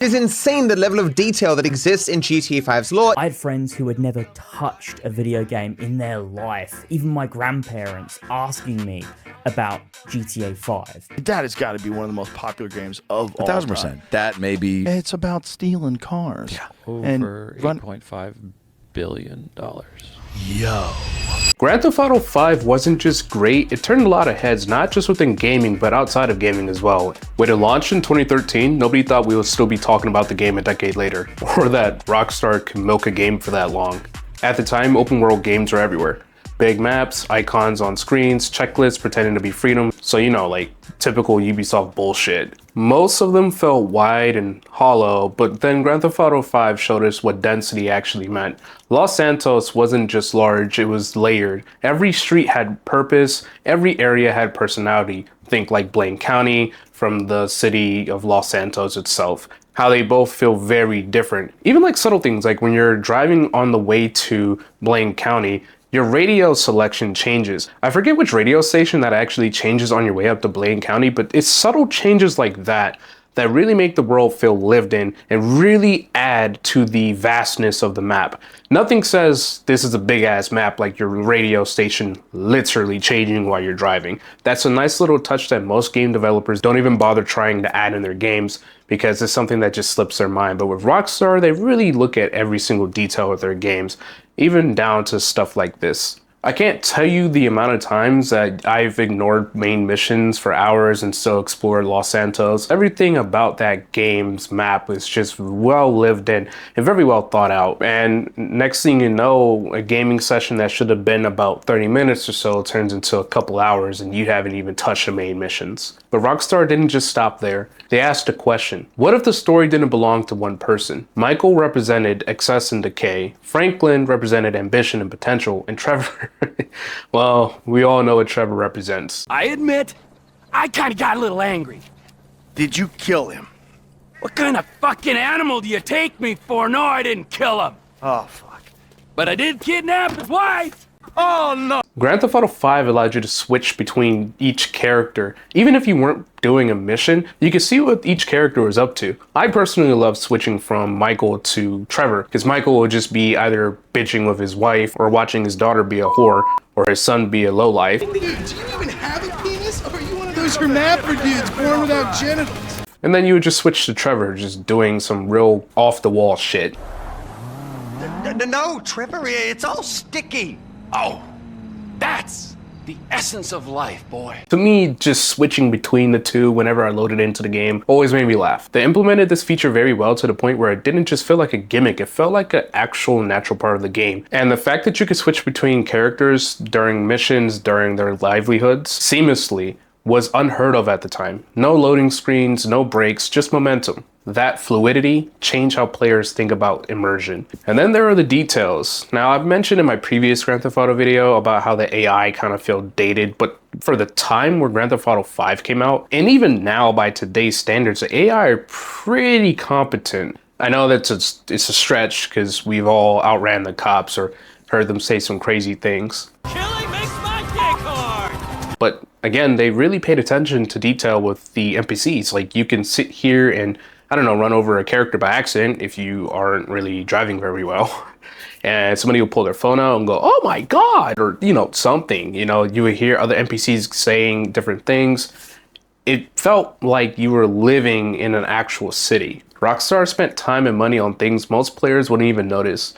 It is insane the level of detail that exists in GTA 5's lore. I had friends who had never touched a video game in their life, even my grandparents asking me about GTA 5. That has got to be one of the most popular games of all time. 1,000%. That may be. It's about stealing cars. Yeah. Over $8.5 billion. Yo. Grand Theft Auto 5 wasn't just great, it turned a lot of heads, not just within gaming, but outside of gaming as well. When it launched in 2013, nobody thought we would still be talking about the game a decade later, or that Rockstar could milk a game for that long. At the time, open world games were everywhere. Big maps, icons on screens, checklists pretending to be freedom, so you know, like typical Ubisoft bullshit. Most of them felt wide and hollow, but then Grand Theft Auto 5 showed us what density actually meant. Los Santos wasn't just large, it was layered. Every street had purpose, every area had personality. Think like Blaine County from the city of Los Santos itself. How they both feel very different. Even like subtle things, like when you're driving on the way to Blaine County, your radio selection changes. I forget which radio station that actually changes on your way up to Blaine County, but it's subtle changes like that that really make the world feel lived in and really add to the vastness of the map. Nothing says this is a big ass map like your radio station literally changing while you're driving. That's a nice little touch that most game developers don't even bother trying to add in their games because it's something that just slips their mind. But with Rockstar, they really look at every single detail of their games, even down to stuff like this. I can't tell you the amount of times that I've ignored main missions for hours and still explored Los Santos. Everything about that game's map is just well lived in and very well thought out. And next thing you know, a gaming session that should have been about 30 minutes or so turns into a couple hours and you haven't even touched the main missions. But Rockstar didn't just stop there. They asked a question. What if the story didn't belong to one person? Michael represented excess and decay, Franklin represented ambition and potential, and Trevor, well, we all know what Trevor represents. I admit, I kinda got a little angry. Did you kill him? What kind of fucking animal do you take me for? No, I didn't kill him. Oh, fuck. But I did kidnap his wife. Oh, no. Grand Theft Auto 5 allowed you to switch between each character. Even if you weren't doing a mission, you could see what each character was up to. I personally love switching from Michael to Trevor, because Michael would just be either bitching with his wife or watching his daughter be a whore or his son be a lowlife. Dude, do you even have a penis? Or are you one of those hermaphrodites born without genitals? And then you would just switch to Trevor, just doing some real off-the-wall shit. No, Trevor, it's all sticky. Oh, that's the essence of life, boy. To me, just switching between the two whenever I loaded into the game always made me laugh. They implemented this feature very well to the point where it didn't just feel like a gimmick, it felt like an actual natural part of the game. And the fact that you could switch between characters during missions, during their livelihoods, seamlessly, was unheard of at the time. No loading screens, no breaks, just momentum. That fluidity changed how players think about immersion. And then there are the details. Now, I've mentioned in my previous Grand Theft Auto video about how the AI kind of felt dated, but for the time where Grand Theft Auto 5 came out, and even now by today's standards, the AI are pretty competent. I know that it's a stretch because we've all outran the cops or heard them say some crazy things. Killing makes my dick hard. But again, they really paid attention to detail with the NPCs. Like you can sit here and, I don't know, run over a character by accident if you aren't really driving very well. And somebody will pull their phone out and go, oh my God, or, you know, something. You know, you would hear other NPCs saying different things. It felt like you were living in an actual city. Rockstar spent time and money on things most players wouldn't even notice.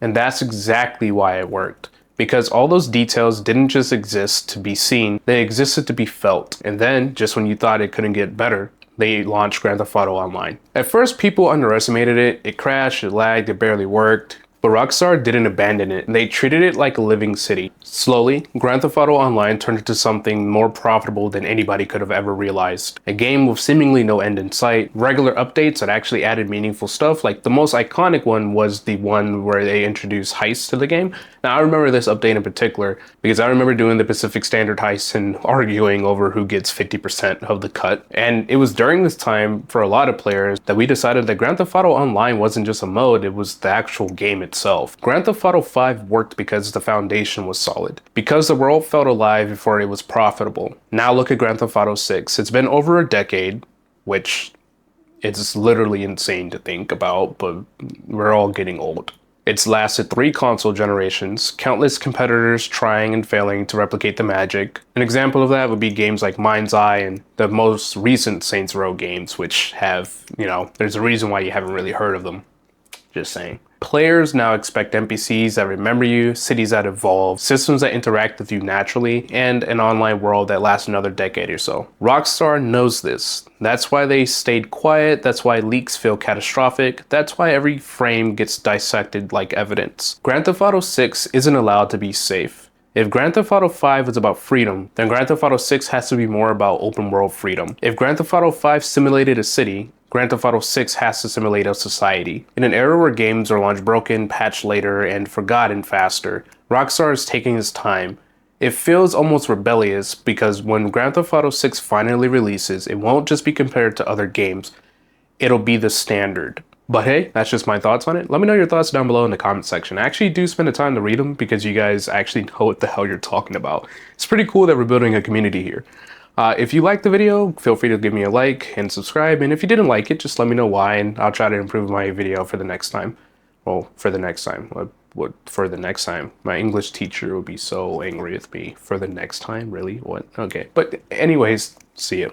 And that's exactly why it worked. Because all those details didn't just exist to be seen, they existed to be felt. And then, just when you thought it couldn't get better, they launched Grand Theft Auto Online. At first, people underestimated it. It crashed, it lagged, it barely worked. But Rockstar didn't abandon it. They treated it like a living city. Slowly, Grand Theft Auto Online turned into something more profitable than anybody could have ever realized. A game with seemingly no end in sight, regular updates that actually added meaningful stuff. Like the most iconic one was the one where they introduced heists to the game. Now I remember this update in particular because I remember doing the Pacific Standard heist and arguing over who gets 50% of the cut. And it was during this time for a lot of players that we decided that Grand Theft Auto Online wasn't just a mode, it was the actual game itself. Grand Theft Auto 5 worked because the foundation was solid, because the world felt alive before it was profitable. Now look at Grand Theft Auto 6. It's been over a decade, which It's literally insane to think about, but we're all getting old. It's lasted 3 console generations, countless competitors trying and failing to replicate the magic. An example of that would be games like Mind's Eye and the most recent Saints Row games, which have, there's a reason why you haven't really heard of them. Just saying. Players now expect NPCs that remember you, cities that evolve, systems that interact with you naturally, and an online world that lasts another decade or so. Rockstar knows this. That's why they stayed quiet, that's why leaks feel catastrophic, that's why every frame gets dissected like evidence. Grand Theft Auto 6 isn't allowed to be safe. If Grand Theft Auto 5 is about freedom, then Grand Theft Auto 6 has to be more about open world freedom. If Grand Theft Auto 5 simulated a city, Grand Theft Auto 6 has to simulate a society. In an era where games are launched broken, patched later, and forgotten faster, Rockstar is taking its time. It feels almost rebellious because when Grand Theft Auto 6 finally releases, it won't just be compared to other games, it'll be the standard. But hey, that's just my thoughts on it. Let me know your thoughts down below in the comment section. I actually do spend the time to read them because you guys actually know what the hell you're talking about. It's pretty cool that we're building a community here. If you liked the video, feel free to give me a like and subscribe. And if you didn't like it, just let me know why and I'll try to improve my video for the next time. Well, for the next time. What for the next time? My English teacher would be so angry with me. For the next time? Really? What? Okay. But anyways, see you.